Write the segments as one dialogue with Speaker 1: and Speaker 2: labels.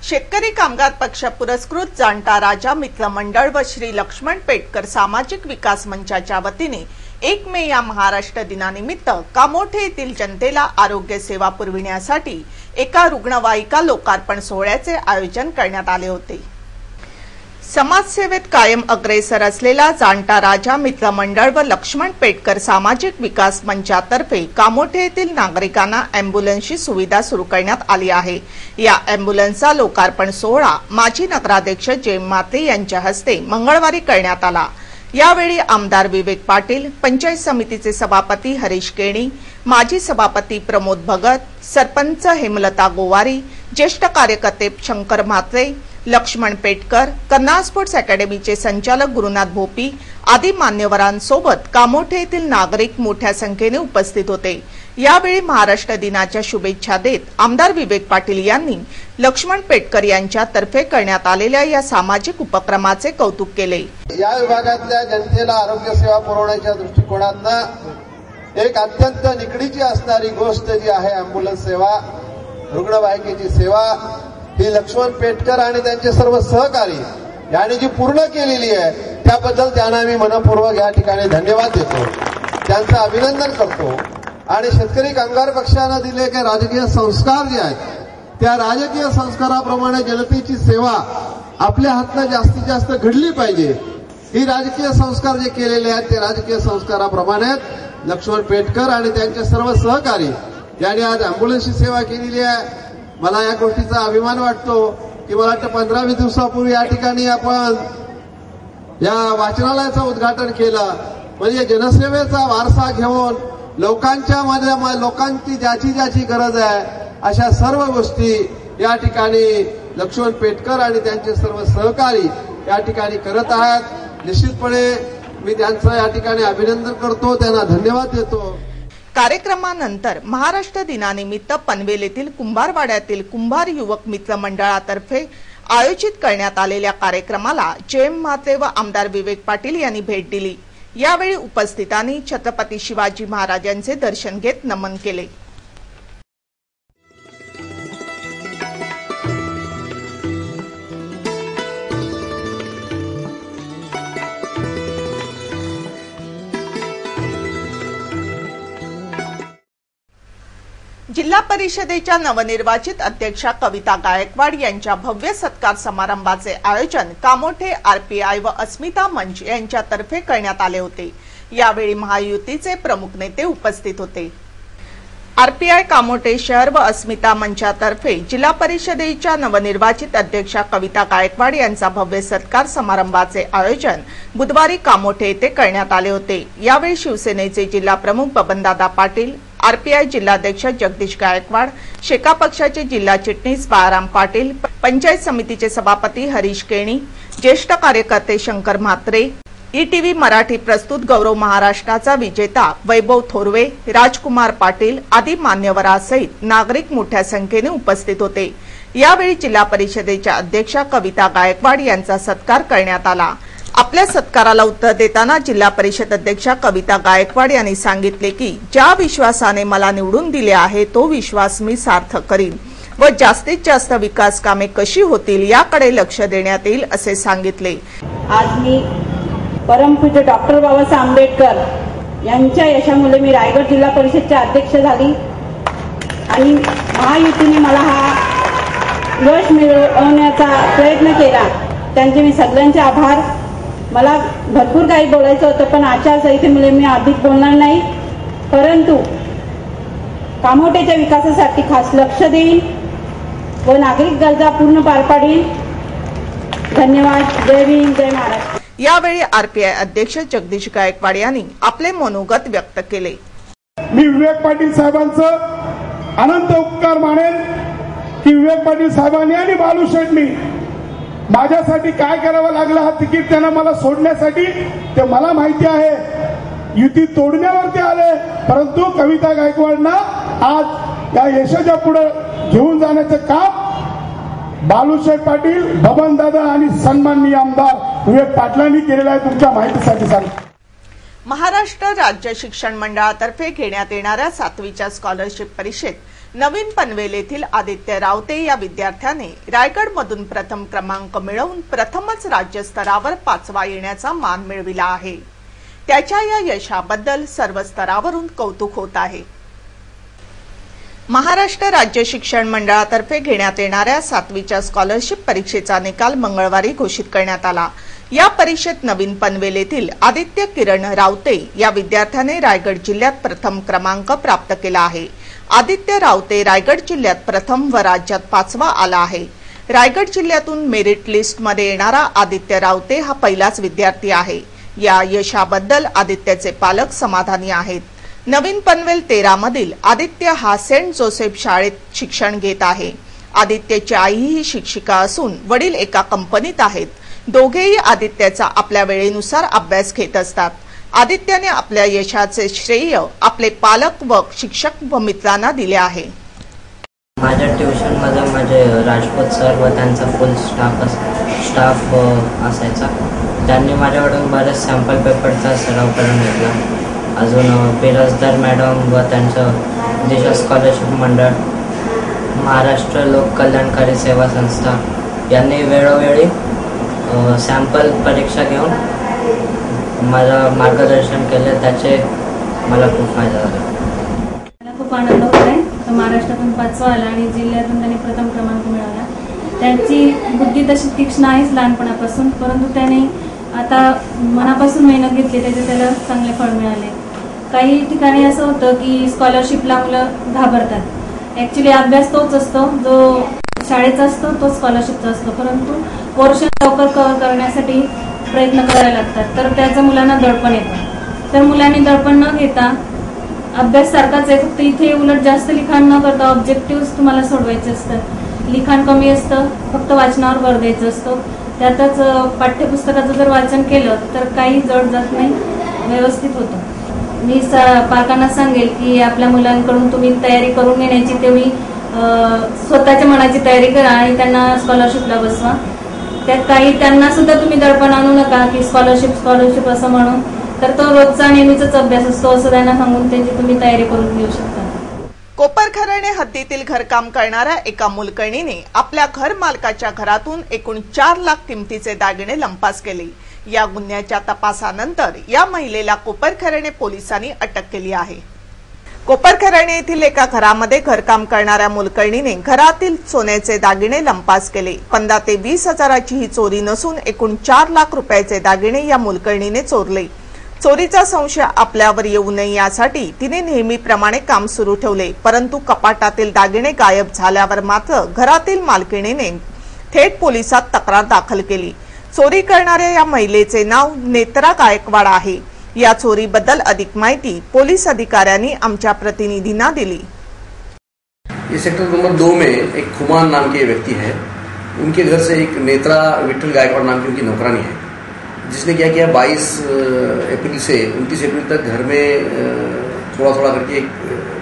Speaker 1: शेतकरी कामगार पक्ष पुरस्कृत जाणता राजा मित्र मंडळ व श्री लक्ष्मण पेटकर सामाजिक विकास मंचाच्या वतीने 1 मे या महाराष्ट्र दिनानिमित्त कामोठे येथील जनतेला आरोग्य सेवा पुरविण्यासाठी एका रुग्णवाहिका लोकार्पण सोहळ्याचे आयोजन करण्यात आले होते। समाजसेवेत कायम अग्रेसर असलेला जाणता राजा मित्र मंडळ व लक्ष्मण पेटकर सामाजिक विकास मंचातर्फे कामोठे येथील नागरिकांना अॅम्ब्युलन्सची सुविधा सुरू करण्यात आली आहे। या अॅम्ब्युलन्सचा लोकार्पण सोहळा माजी नगराध्यक्ष जयम म्हात्रे यांच्या हस्ते मंगळवारी करण्यात आला। यावेळी आमदार विवेक पाटील, पंचायत समितीचे सभापती हरीश केणी, माजी सभापती प्रमोद भगत, सरपंच हेमलता गोवारी, ज्येष्ठ कार्यकर्ते शंकर म्हात्रे, लक्ष्मण पेटकर, कर्नाळ स्पोर्ट्स अकॅडमीचे संचालक गुरुनाथ भोपी आदी मान्यवरांसोबत कामोठे येथील नागरिक मोठ्या संख्येने उपस्थित होते। यावेळी महाराष्ट्र दिनाच्या शुभेच्छा देत आमदार विवेक पाटील यांनी लक्ष्मण पेटकर यांच्यातर्फे करण्यात आलेल्या या सामाजिक उपक्रमाचे कौतुक केले।
Speaker 2: या विभागातल्या जनतेला आरोग्य सेवा पुरवण्याच्या दृष्टिकोनातून एक अत्यंत निकडीची असणारी गोष्ट जी आहे अॅम्ब्युलन्स सेवा, रुग्णवाहिकेची सेवा, ही लक्ष्मण पेटकर आणि त्यांचे सर्व सहकारी यांनी जी पूर्ण केलेली आहे त्याबद्दल त्यांना मी मनपूर्वक या ठिकाणी धन्यवाद देतो, त्यांचं अभिनंदन करतो। आणि शेतकरी कामगार पक्षाने दिले काही राजकीय संस्कार जे आहेत त्या राजकीय संस्काराप्रमाणे जनतेची सेवा आपल्या हातनं जास्तीत जास्त घडली पाहिजे। ही राजकीय संस्कार जे केलेले आहेत ते राजकीय संस्काराप्रमाणे लक्ष्मण पेटकर आणि त्यांचे सर्व सहकारी यांनी आज अॅम्ब्युलन्सची सेवा केलेली आहे। मला या गोष्टीचा अभिमान वाटतो की मला वाटतं 15-20 दिवसापूर्वी या ठिकाणी आपण या वाचनालयाचं उद्घाटन केलं। म्हणजे जनसेवेचा वारसा घेऊन लोकांची ज्याची गरज आहे अशा सर्व गोष्टी या ठिकाणी लक्ष्मण पेटकर आणि त्यांचे सर्व सहकारी या ठिकाणी करत आहेत। निश्चितपणे मी त्यांचं या ठिकाणी अभिनंदन करतो, त्यांना धन्यवाद देतो।
Speaker 1: कार्यक्रमानंतर महाराष्ट्र दिनानिमित्त पनवेल येथील कुंभारवाड्यातील कुंभार युवक मित्र मंडळातर्फे आयोजित करण्यात आलेल्या कार्यक्रमाला जयम म्हात्रे व आमदार विवेक पाटील यांनी भेट दिली। यावेळी उपस्थितांनी छत्रपती शिवाजी महाराजांचे दर्शन घेत नमन केले। जिल्हा परिषदेच्या नवनिर्वाचित अध्यक्षा कविता गायकवाड यांच्या भव्य सत्कार समारंभाचे आयोजन कामोठे आरपीआय व अस्मिता मंच यांच्यातर्फे करण्यात आले होते। यावेळी महायुतीचे प्रमुख नेते उपस्थित होते। आरपीआय कामोठे शहर व अस्मिता मंचातर्फे जिल्हा परिषदेच्या नवनिर्वाचित अध्यक्षा कविता गायकवाड यांचा भव्य सत्कार समारंभाचे आयोजन बुधवारी कामोठे येथे करण्यात आले होते। यावेळी शिवसेनेचे जिल्हा प्रमुख बबनदादा पाटील, आरपीआय जिल्हाध्यक्ष जगदीश गायकवाड, शेका पक्षाचे जिल्हा चिटणीस बाळाराम पाटील, पंचायत समितीचे सभापती हरीश केणी, ज्येष्ठ कार्यकर्ते शंकर म्हात्रे, ईटीव्ही मराठी प्रस्तुत गौरव महाराष्ट्राचा विजेता वैभव थोरवे, राजकुमार पाटील आदी मान्यवरांसहित नागरिक मोठ्या संख्येने उपस्थित होते। यावेळी जिल्हा परिषदेच्या अध्यक्षा कविता गायकवाड यांचा सत्कार करण्यात आला। आपल्या सत्काराला उत्तर देताना जिल्हा परिषद अध्यक्षा कविता गायकवाड यांनी सांगितले की ज्या विश्वासाने मला निवडून दिले आहे तो विश्वास मी सार्थ करीन व जास्तीत जास्त विकास कामे कशी होतील याकडे लक्ष देण्यात येईल असे सांगितले।
Speaker 3: आज मी परमपूज्य डॉक्टर बाबासाहेब आंबेडकर यांच्या यशामुळे मी रायगड जिल्हा परिषदचे अध्यक्ष झाली आणि महायुतीने मला हा यश मिळवण्याचा प्रयत्न केला। त्यांचे मी सगळ्यांचे आभार। मला भरपूर काही बोलायचं होतं पण आचारसंहितेमुळे मी अधिक बोलणार नाही, परंतु कामोठेच्या विकासासाठी खास लक्ष देईन व नागरिक गरजा पूर्ण पार पाडीन। धन्यवाद। जय भीम, जय महाराष्ट्र।
Speaker 1: यावेळी आरपीआय अध्यक्ष जगदीश गायकवाड यांनी आपले मनोगत व्यक्त केले।
Speaker 4: मी विवेक पाटील साहेबांचं अनंत उपकार मानेन की विवेक पाटील साहेबांनी आणि बालू शेठनी माझ्यासाठी काय करावं लागलं हा तिकीट त्यांना मला सोडण्यासाठी ते मला माहिती आहे। युती तोडण्यावरती आले परंतु कविता गायकवाडना आज या यशाच्या पुढे घेऊन जाण्याचं काम बालूशेठ पाटील, बबनदादा आणि सन्माननीय आमदार विवेक पाटलांनी केलेलं आहे। तुमच्या माहितीसाठी सांगतो।
Speaker 1: महाराष्ट्र राज्य शिक्षण मंडळातर्फे घेण्यात येणाऱ्या 7वीच्या स्कॉलरशिप परीक्षेत नवीन पनवेल येथील आदित्य रावते या विद्यार्थ्याने रायगडमधून प्रथम क्रमांक मिळवून प्रथमच राज्यस्तरावर 5वा येण्याचा मान मिळविला आहे। त्याच्या या यशाबद्दल सर्व स्तरावरून कौतुक होत आहे। महाराष्ट्र राज्य शिक्षण मंडळातर्फे घेण्यात येणाऱ्या 7वीच्या स्कॉलरशिप परीक्षेचा निकाल मंगळवारी घोषित करण्यात आला। या परीक्षेत नवीन पनवेल येथील आदित्य किरण रावते या विद्यार्थ्याने रायगड जिल्ह्यात प्रथम क्रमांक प्राप्त केला आहे। आदित्य रावते रायगड जिल्ह्यात प्रथम व राज्यात 5वा आला आहे। रायगड जिल्ह्यातून मेरिट लिस्टमध्ये येणारा आदित्य रावते हा पहिलाच विद्यार्थी आहे। या यशाबद्दल आदित्यचे पालक समाधानी आहेत। नवीन पनवेल 13 मधील आदित्य हा सेंट जोसेफ शाळेत शिक्षण घेत आहे। आदित्यची आई ही शिक्षिका असून वडील एका कंपनीत आहेत। दोघेही आदित्यचा आपल्या वेळेनुसार अभ्यास घेत असतात। आदित्यने आपल्या यशाचे श्रेय आपले पालक व शिक्षक व मित्रांना दिले आहे।
Speaker 5: माझ्या ट्युशन मध्ये माझे राजपूत सर व त्यांचा फुल स्टाफ असायचा। त्यांनी माझ्याकडून बरेच सॅम्पल पेपरचा सराव करून घेतला। अजून बिराजदार मॅडम व त्यांचं दिशा स्कॉलरशिप मंडळ, महाराष्ट्र लोक कल्याणकारी सेवा संस्था यांनी वेळोवेळी सॅम्पल परीक्षा घेऊन मला मार्गदर्शन केले। त्याचे मला खूप फायदा झाला।
Speaker 6: मला खूप आनंद होत आहे। महाराष्ट्रातून 5वा आला आणि जिल्ह्यातून त्यांनी प्रथम क्रमांक मिळवला। त्यांची बुद्धी तशी तीक्ष्ण आहेच लहानपणापासून, परंतु त्याने आता मनापासून मेहनत घेतली, त्याचे त्याला चांगले फळ मिळाले। काही ठिकाणी असं होतं की स्कॉलरशिपला मुलं घाबरतात। ॲक्च्युली अभ्यास तोच असतो जो शाळेचा असतो, तो स्कॉलरशिपचा असतो, परंतु पोर्शन लवकर कव्हर करण्यासाठी प्रयत्न करावे लागतात, तर त्याचं मुलांना दडपण येतं। तर मुलांनी दडपण न घेता अभ्यास सारखाच आहे, फक्त इथे उलट जास्त लिखाण न करता ऑब्जेक्टिव्ह तुम्हाला सोडवायचे असतात। लिखाण कमी असतं, फक्त वाचनावर भर द्यायचं असतो। त्यातच पाठ्यपुस्तकाचं जर वाचन केलं तर काही जड जात नाही, व्यवस्थित होतं। मी पालकांना सांगेल की आपल्या मुलांकडून तुम्ही तयारी करून घेण्याची तेवढी स्वतःच्या मनाची तयारी करा आणि त्यांना स्कॉलरशिपला बसवा। त्यात काही त्यांना सुद्धा तुम्ही दडपण आणू नका की स्कॉलरशिप असं म्हणून, तर तो रोजचा नेहमीचाच अभ्यास असतो असं त्यांना सांगून त्याची तुम्ही तयारी करून घेऊ शकता।
Speaker 1: कोपरखैरणे हद्दीतील घरकाम करणाऱ्या एका मोलकरणीने आपल्या घर मालकाच्या घरातून एकूण 4 लाख किमतीचे दागिने लंपास केले। या गुन्ह्याच्या तपासानंतर या महिलेला कोपरखैरणे पोलिसांनी अटक केली आहे। कोपरखैरणे येथील एका घरामध्ये घरकाम करणाऱ्या मोलकरणीने घरातील सोन्याचे दागिने लंपास केले। 15 ते 20 हजाराची ही चोरी नसून एकूण 4 लाख रुपयाचे दागिने या मोलकरणीने चोरले। चोरीचा संशय आपल्यावर येऊ नये यासाठी तिने नेहमीप्रमाणे काम सुरू ठेवले, परंतु कपाटातील दागिने गायब झाल्यावर मात्र घरातील मालकिणीने थेट पोलिसात तक्रार दाखल केली। चोरी करणाऱ्या या महिलेचे नाव नेत्रा गायकवाड आहे। या चोरीबद्दल अधिक माहिती पोलीस अधिकाऱ्यांनी आमच्या प्रतिनिधींना दिली।
Speaker 7: ये सेक्टर नंबर 2 में एक खुमान नाम के व्यक्ति है। उनके घर से एक नेत्रा विठल गायकवाड़ नाम की उनकी नौकरानी है, जिसने क्या किया 22 अप्रैल से 29 अप्रैल तक घर में थोड़ा थोड़ा करके एक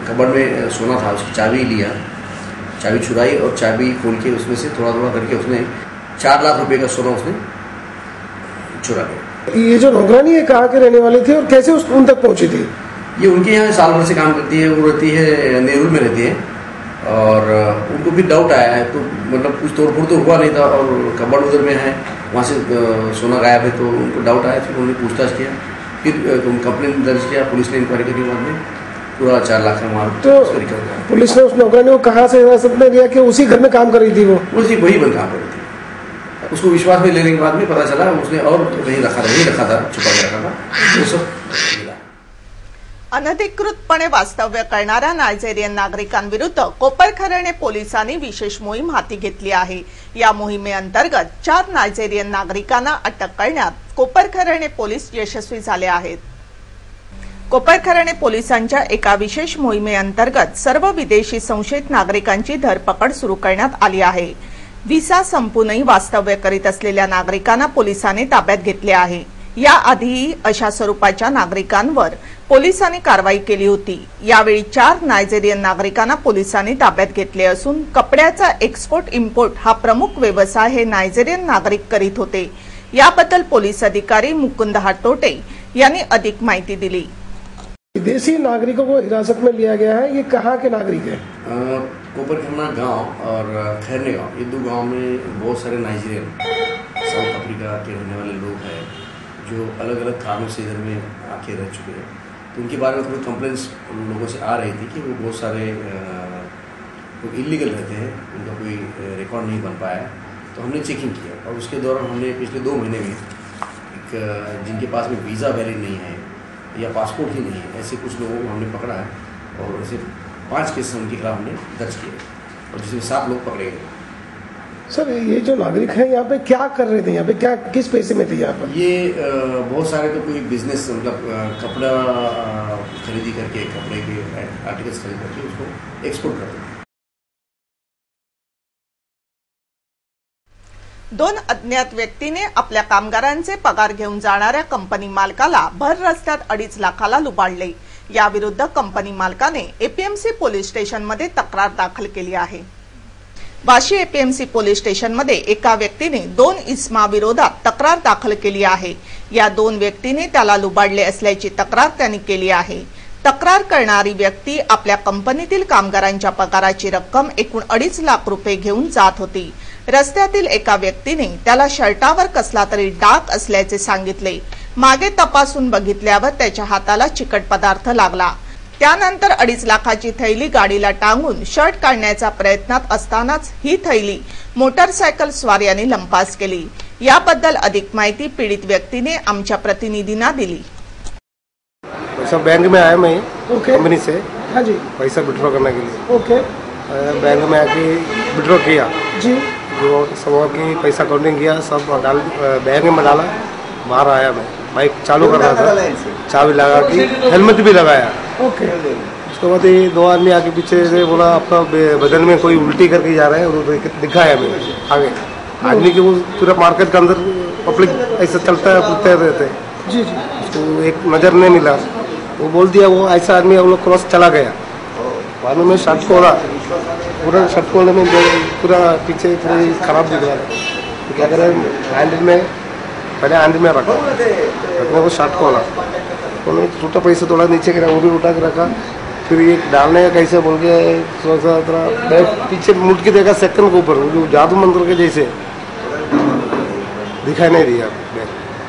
Speaker 7: कबर्ड में सोना था, उसकी चाबी लिया, चाबी चुराई और चाबी खोल के उसमें से थोड़ा थोड़ा करके उसने 4 लाख रुपए का सोना उसने चुरा लिया।
Speaker 8: ये जो नौकरानी है कहाँ के रहने वाली थी और कैसे उन तक पहुंची थी?
Speaker 7: ये उनके यहाँ साल भर से काम करती है। वो रहती है नेहरू में रहती है और उनको भी डाउट आया है, तो मतलब कुछ तोड़फोड़ तो हुआ नहीं था और कबर्ड उधर में है, वहाँ से सोना गायब है, तो उनको डाउट आया। फिर उन्होंने पूछताछ किया, फिर कंप्लेंट दर्ज किया, पुलिस ने इंक्वायरी करी, बाद में पूरा 4 लाख का माल रिकवर किया।
Speaker 8: पुलिस ने उस नौकरानी को कहाँ से हिरासत में लिया कि उसी घर में काम कर रही थी?
Speaker 7: वही बंद काम कर रही थी। उसको विश्वास में लेने के बाद में पता चला उसने और नहीं रखा था, छुपा के रखा था, वो सब मिला।
Speaker 1: अनधिकृतपणे वास्तव्य करणाऱ्या नायजेरियन नागरिकांविरुद्ध कोपरखैरणे पोलिसांनी विशेष मोहीम हाती घेतली आहे। या मोहिमेअंतर्गत 4 नायजेरियन नागरिकांना अटक करण्यात कोपरखैरणे पोलीस यशस्वी झाले आहेत। कोपरखैरणे पोलिसांच्या एका विशेष मोहिमेअंतर्गत सर्व विदेशी संशयित नागरिकांची धरपकड सुरू करण्यात आली आहे। व्हिसा संपूनही वास्तव्य करीत असलेल्या नागरिकांना पोलिसांनी ताब्यात घेतले आहे। याआधीही अशा स्वरूपाच्या नागरिकांवर पोलिसांनी कारवाई केली होती। यावेळी 4 नायजेरियन नागरिकांना पोलिसांनी ताब्यात घेतले असून कपड्याचा एक्सपोर्ट इम्पोर्ट हा प्रमुख व्यवसाय हे नायजेरियन नागरिक करीत होते। याबद्दल पोलीस अधिकारी मुकुंद हाटोटे यांनी अधिक माहिती दिली।
Speaker 8: विदेशी नागरिकों को हिरासत में लिया गया है, ये कहाँ के नागरिक है?
Speaker 7: कोपरखेमा गांव और खैरने गांव, ये 2 गांव में बहुत सारे नाइजीरियन साउथ अफ्रीका के रहने वाले लोग हैं जो अलग अलग कारणों से इधर में आके रह चुके हैं। तो उनके बारे में थोड़ी कंप्लेंट्स लोगों से आ रही थी कि वो बहुत सारे लोग इलीगल रहते हैं, उनका कोई रिकॉर्ड नहीं बन पाया। तो हमने चेकिंग किया और उसके दौरान हमने पिछले 2 महीने में एक जिनके पास में वीज़ा वैलिड नहीं है या पासपोर्ट ही नहीं है, ऐसे कुछ लोगों को हमने पकड़ा है और ऐसे 5 केस उनके खिलाफ हमने दर्ज किए और जिसमें 7 लोग पकड़े गए।
Speaker 8: सर, ये जो नागरिक हैं यहाँ पे क्या कर रहे थे? यहाँ पे क्या किस पैसे में थे यहाँ पर?
Speaker 7: ये बहुत सारे तो कोई बिजनेस, मतलब कपड़ा खरीदी करके, कपड़े के आर्टिकल्स खरीद करके उसको एक्सपोर्ट करते हैं।
Speaker 1: 2 अज्ञात व्यक्तीने आपल्या कामगारांचे पगार घेऊन जाणाऱ्या कंपनी मालकाला भर रस्त्यात 2.5 लाखाला लुबाडले। याविरुद्ध कंपनी मालकाने एपीएमसी पोलीस स्टेशनमध्ये तक्रार दाखल केली आहे। वाशी एपीएमसी पोलीस स्टेशनमध्ये एका व्यक्तीने 2 इसमाविरोधात तक्रार दाखल केली आहे। या 2 व्यक्तीने त्याला लुबाडले असल्याची तक्रार त्यांनी केली आहे। तक्रार करणारी व्यक्ती आपल्या कंपनीतील कामगारांच्या पगाराची रक्कम एकूण 2.5 लाख रुपये घेऊन जात होती। रस्त्यातील एका व्यक्तीने त्याला शर्टावर कसला तरी डाग असल्याचे सांगितले। मागे तपासून बघितल्यावर त्याच्या हाताला चिकट पदार्थ लागला। त्यानंतर 2.5 लाखाची थैली गाडीला टांगून शर्ट काढण्याच्या प्रयत्नात असतानाच ही थैली मोटरसायकल स्वार यांनी लंपास केली। याबद्दल अधिक माहिती पीडित व्यक्तीने आमच्या प्रतिनिधींना दिली।
Speaker 8: पैसा बैंक में आया मैं कंपनी से, हाँ जी, पैसा विड्रॉ करने के लिए। ओके, बैंक में आके विड्रॉ किया जी, जो सब की पैसा काउंटिंग किया, सब डाल बैंक में डाला। बाहर आया मैं, बाइक चालू कर रहा था, चाबी लगा के हेलमेट भी लगाया। ओके, उसके बाद ये 2 आदमी आके पीछे से बोला आपका बदन में कोई उल्टी करके जा रहा है, और दिखाया मैंने आगे आदमी की। वो पूरा मार्केट के अंदर पब्लिक ऐसा चलता है, पूछते रहते हैं जी जी, उसको एक नज़र नहीं मिला। वो बोल दिया वो ऐसा आदमी हम लोग क्रॉस चला गया। बाद में शर्ट खोला, पूरा शर्ट खोलने में पूरा पीछे थोड़ी खराब दिख रहा था। तो क्या करें, हैंडल में पहले हैंडल में रखा, रखने को शर्ट खोला, उन्होंने टूटा पैसा थोड़ा नीचे गिरा, वो भी उठा के रखा। फिर ये डालने का कैसे बोल के सोचा थोड़ा पीछे मुड़ के देखा सेकंड के ऊपर, जो जादू मंत्र के जैसे दिखाई नहीं दिया।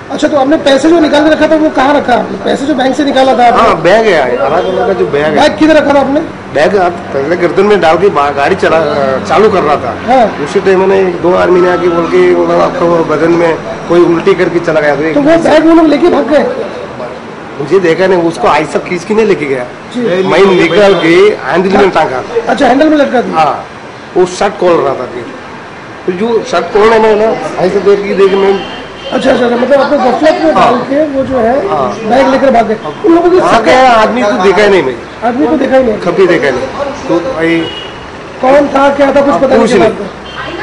Speaker 8: अच्छा, तो आपने पैसे जो निकाल के रखा था वो कहाँ रखा? पैसे जो बैंक से निकाला था? हाँ, बैग है, हरा कलर का जो बैग है। बैग किधर रखा था आपने? बैग पहले गर्दन में डाल के गाड़ी चालू कर रहा था। हाँ। उसी टाइम मैंने 2 आदमी ने आके बोल के आपका बदन में कोई उल्टी करके चला गया। तो वो बैग वो लोग लेके भाग गए? मुझे देखा नहीं, उसको ऐसा खींच के नहीं लेके गया, मैं निकाल के हैंडल में टांगा। अच्छा, हैंडल में लटका दिया? हाँ, वो शर्ट खोल रहा था। फिर जो शर्ट खोलने में ना ऐसे देख में, अच्छा, मतलब आपको गफलत में डाल के वो जो है बैग लेकर भाग गए। उन लोगों को आदमी को देखा ही नहीं, मैं आदमी को देखा ही नहीं, कभी देखा नहीं। तो कौन था, क्या था, कुछ पता नहीं।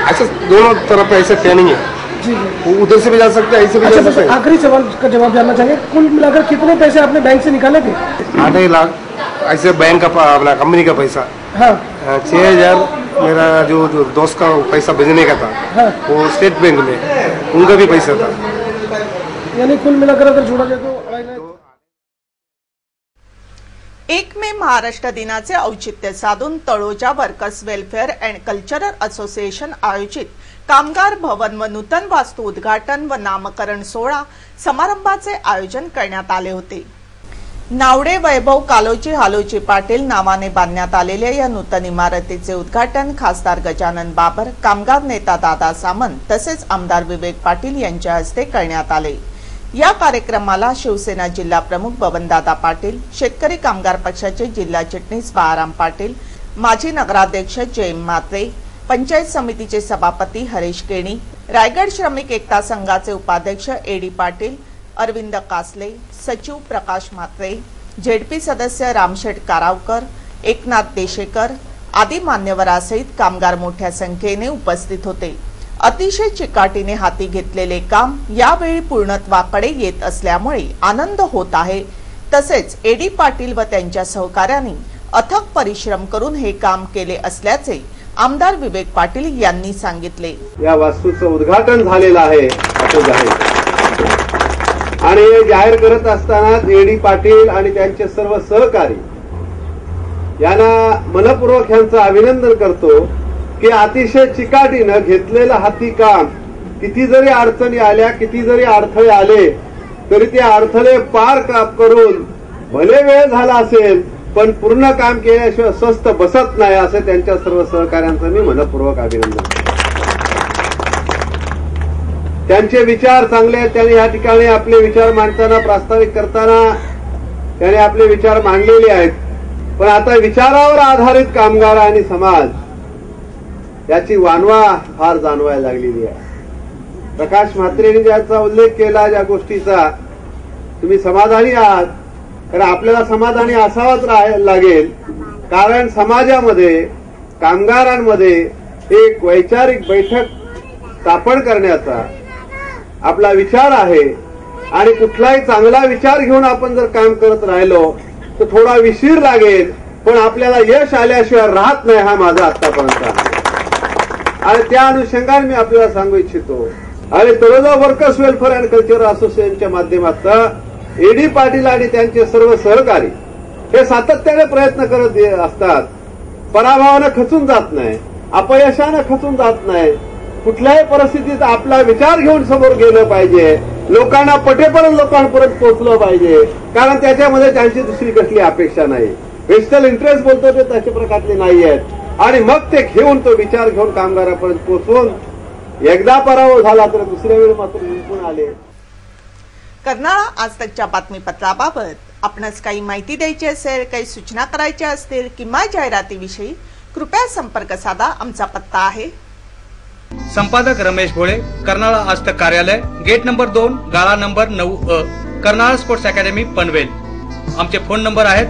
Speaker 8: अच्छा, दोनों तरफ ऐसे ट्रेनिंग है जी, वो उधर से भी जा सकते हैं, ऐसे भी जा सकते हैं। आखिरी सवाल का जवाब जानना चाहिए, कुल मिलाकर कितने पैसे आपने बैंक से निकाले थे? 8 लाख ऐसे बैंक का अपना कंपनी का पैसा। हाँ, 6,000 मेरा जो दोस्त का पैसा भेजने का था। हाँ। वो स्टेट बैंक में उनका भी पैसा था। यानी कुल मिलाकर अगर जोड़ा जाए तो
Speaker 1: 1 मे महाराष्ट्र दिनाचे औचित्य साधून Taloja workers welfare and cultural association आयोजित कामगार भवन व नूतन वास्तू उद्घाटन व नामकरण सोहळा समारंभाचे आयोजन करण्यात आले होते। नावडे वैभव कालोजी हालोजी पाटील नावाने बांधण्यात आलेल्या या नूतन इमारतीचे उद्घाटन खासदार गजानन बाबर, कामगार नेता दादा सामंत तसेच आमदार विवेक पाटील यांच्या हस्ते करण्यात आले। या कार्यक्रमाला शिवसेना जिल्हा प्रमुख बबनदादा पाटील, शेतकरी कामगार पक्षाचे जिल्हा चिटणीस बाळाराम पाटील, माजी नगराध्यक्ष जयम म्हात्रे, पंचायत समितीचे सभापती हरीश केणी, रायगड श्रमिक एकता संघाचे उपाध्यक्ष एडी पाटील, अरविंद कासले, सचिव प्रकाश म्हात्रे, झेडपी सदस्य रामशेठ कारावकर, एकनाथ देशेकर आदी मान्यवरांसहित कामगार मोठ्या संख्येने उपस्थित होते। अतिशय चिकाटीने हाती घेतलेले काम यावेळी पूर्णत्वाकडे येत असल्यामुळे आनंद होत आहे। तसेच एडी पाटील व त्यांच्या सहकार्यांनी अथक परिश्रम करून हे काम केले असल्याचे आमदार विवेक पाटील यांनी सांगितले।
Speaker 2: या वास्तूचं उद्घाटन झालेलं आहे असं जाहीर आणि हे जाहीर करत असताना एडी पाटील आणि त्यांचे सर्व सहकारी यांना मनपूर्वक यांचं अभिनंदन करतो की अतिशय चिकाटीनं घेतलेलं हाती काम, किती जरी अडचणी आल्या, किती जरी अडथळे आले तरी ते अडथळे पार करून भले वेळ झाला असेल पण पूर्ण काम केल्याशिवाय स्वस्थ बसत नाही, असं त्यांच्या सर्व सहकाऱ्यांचं मी मनपूर्वक अभिनंदन करतो. त्यांचे विचार चांगले आहेत. त्यांनी या ठिकाणी आपले विचार मांडताना, प्रास्ताविक करताना त्यांनी आपले विचार मांडलेले आहेत. पण आता विचारावर आधारित कामगार आणि समाज याची वानवा फार जाणवायला लागलेली आहे. प्रकाश म्हात्रेंनी ज्याचा उल्लेख केला, ज्या गोष्टीचा, तुम्ही समाधानी आहात, कारण आपल्याला समाधानी असावाच लागेल. कारण समाजामध्ये कामगारांमध्ये एक वैचारिक बैठक स्थापन करण्याचा आपला विचार आहे आणि कुठलाही चांगला विचार घेऊन आपण जर काम करत राहिलो तर थोडा विशीर लागेल, पण आपल्याला यश आल्याशिवाय राहत नाही, हा माझा आतापर्यंत. आणि त्या अनुषंगाने मी आपल्याला सांगू इच्छितो आणि Taloja workers welfare and cultural असोसिएशनच्या माध्यमातून एडी पाटील आणि त्यांचे सर्व सहकारी हे सातत्याने प्रयत्न करत असतात. पराभवानं खचून जात नाही, अपयशानं खचून जात नाही. कुठल्याही परिस्थितीत आपला विचार घेऊन समोर गेलं पाहिजे, लोकांना पटेपर्यंत लोकांपर्यंत पोहोचलं पाहिजे, कारण त्याच्यामध्ये त्यांची दुसरी कसली अपेक्षा नाही. वेस्टल इंटरेस्ट बोलतो ते तशा प्रकारचे नाही आहेत. आणि मग ते घेऊन, तो विचार घेऊन कामगारापर्यंत पोहोचून एकदा पराभव झाला तर दुसऱ्या वेळी मात्र जिंकून आले.
Speaker 1: कर्नाळा आज तकच्या बातमीपत्राबाबत आपणास काही माहिती द्यायची असेल, काही सूचना करायच्या असतील किंवा जाहिरातीविषयी कृपया संपर्क साधा. आमचा पत्ता आहे
Speaker 9: संपादक रमेश भोळे, कर्नाळा आज तक कार्यालय, गेट नंबर 2, गाळा number 9A, Karnala sports academy Panvel. आमचे फोन नंबर आहेत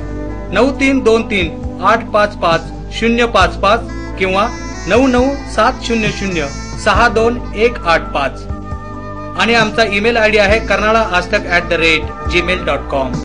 Speaker 9: 9323855055 किंवा 9970062185 आणि आमचा ईमेल आयडी आहे कर्नाळाआजतक@gmail.com.